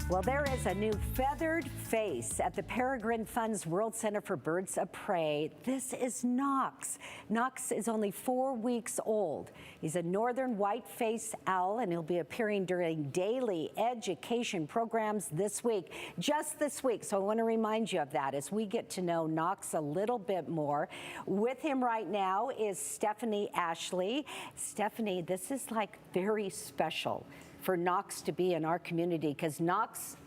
Well, there is a new feathered face at the Peregrine Funds World Center for Birds of Prey. This is Knox. Knox is only 4 weeks old. He's a northern white-faced owl, and he'll be appearing during daily education programs this week, just this week. So I want to remind you of that as we get to know Knox a little bit more. With him right now is Stephanie Ashley. Stephanie, this is like very special for Knox to be in our community, because Knox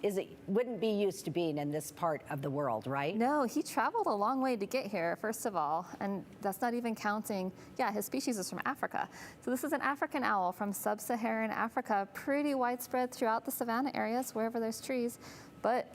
wouldn't be used to being in this part of the world, right? No, he traveled a long way to get here, first of all, and that's not even counting, his species is from Africa. So this is an African owl from sub-Saharan Africa, pretty widespread throughout the savanna areas, wherever there's trees, but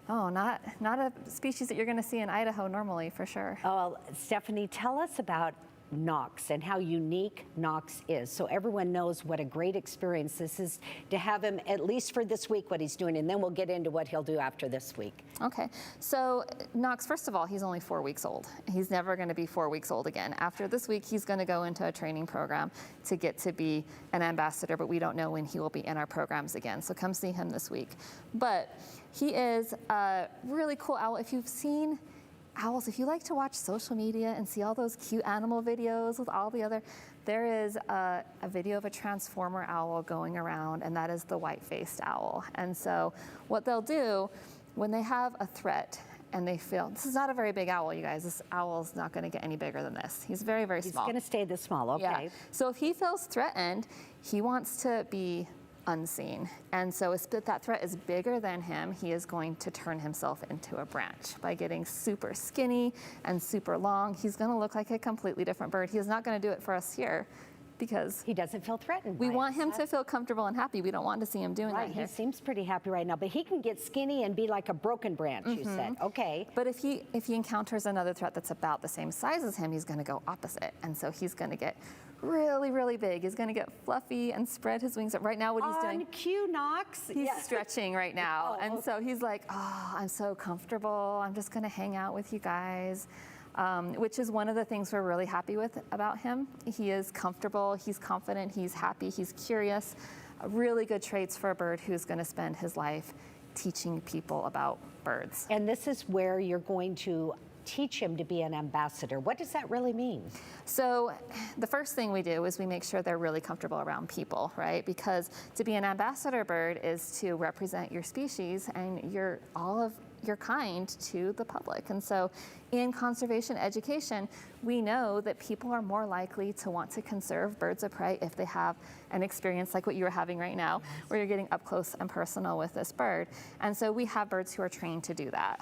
not a species that you're gonna see in Idaho normally, for sure. Oh, Stephanie, tell us about Knox and how unique Knox is, so everyone knows what a great experience this is to have him, at least for this week, what he's doing, and then we'll get into what he'll do after this week. Okay, so Knox, first of all, he's only 4 weeks old. He's never going to be 4 weeks old again. After this week, he's going to go into a training program to get to be an ambassador, but we don't know when he will be in our programs again, so come see him this week. But he is a really cool owl. If you've seen owls, if you like to watch social media and see all those cute animal videos with all the other, there is a video of a transformer owl going around, and that is the white-faced owl. And so what they'll do when they have a threat and they feel, this is not a very big owl, you guys, this owl's not gonna get any bigger than this. He's very, very small. He's gonna stay this small, okay. Yeah. So if he feels threatened, he wants to be unseen. And so if that threat is bigger than him, he is going to turn himself into a branch by getting super skinny and super long. He's going to look like a completely different bird. He is not going to do it for us here because he doesn't feel threatened. We want him to feel comfortable and happy. We don't want to see him doing that here. He seems pretty happy right now, but he can get skinny and be like a broken branch, you said. Okay. But if he encounters another threat that's about the same size as him, he's going to go opposite. And so he's going to get really, really big. He's going to get fluffy and spread his wings up. Right now, what he's doing. On cue, Knox. He's stretching right now. And so he's like, oh, I'm so comfortable. I'm just going to hang out with you guys. Which is one of the things we're really happy with about him. He is comfortable, he's confident, he's happy, he's curious. Really good traits for a bird who's going to spend his life teaching people about birds. And this is where you're going to teach him to be an ambassador. What does that really mean? So the first thing we do is we make sure they're really comfortable around people, right? Because to be an ambassador bird is to represent your species and all of your kind to the public. And so in conservation education, we know that people are more likely to want to conserve birds of prey if they have an experience like what you are having right now, where you're getting up close and personal with this bird. And so we have birds who are trained to do that.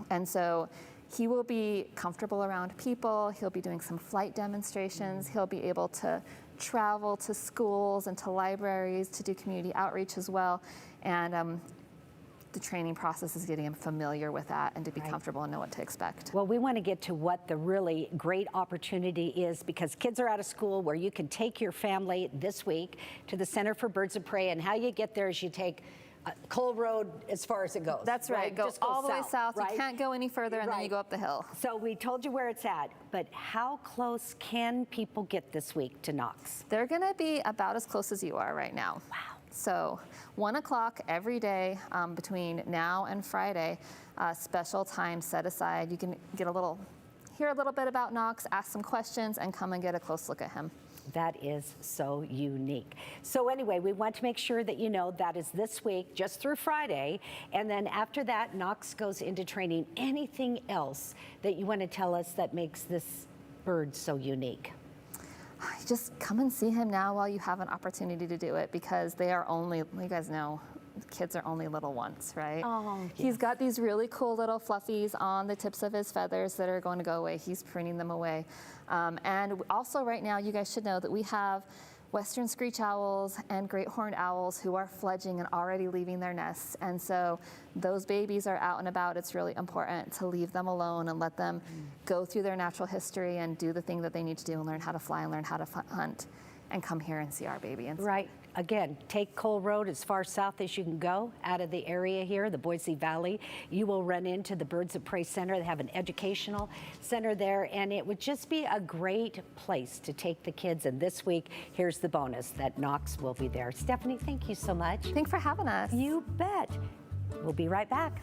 And so he will be comfortable around people. He'll be doing some flight demonstrations. He'll be able to travel to schools and to libraries to do community outreach as well. And the training process is getting him familiar with that and to be comfortable and know what to expect. Well, we want to get to what the really great opportunity is, because kids are out of school, where you can take your family this week to the Center for Birds of Prey, and how you get there is you take Cole Road as far as it goes. That's right. Go all the way south. Right? You can't go any further, and then you go up the hill. So we told you where it's at, but how close can people get this week to Knox? They're going to be about as close as you are right now. Wow. So 1 o'clock every day between now and Friday, special time set aside. You can hear a little bit about Knox, ask some questions, and come and get a close look at him. That is so unique. So anyway, we want to make sure that you know that is this week, just through Friday. And then after that, Knox goes into training. Anything else that you want to tell us that makes this bird so unique? Just come and see him now while you have an opportunity to do it, because they are only, you guys know, kids are only little once, right? Oh, yes. He's got these really cool little fluffies on the tips of his feathers that are going to go away. He's pruning them away. And also right now, you guys should know that we have western screech owls and great horned owls who are fledging and already leaving their nests. And so those babies are out and about. It's really important to leave them alone and let them go through their natural history and do the thing that they need to do and learn how to fly and learn how to hunt, and come here and see our baby. Right. Again, take Cole Road as far south as you can go out of the area here, the Boise Valley. You will run into the Birds of Prey Center. They have an educational center there, and it would just be a great place to take the kids. And this week, here's the bonus that Knox will be there. Stephanie, thank you so much. Thanks for having us. You bet. We'll be right back.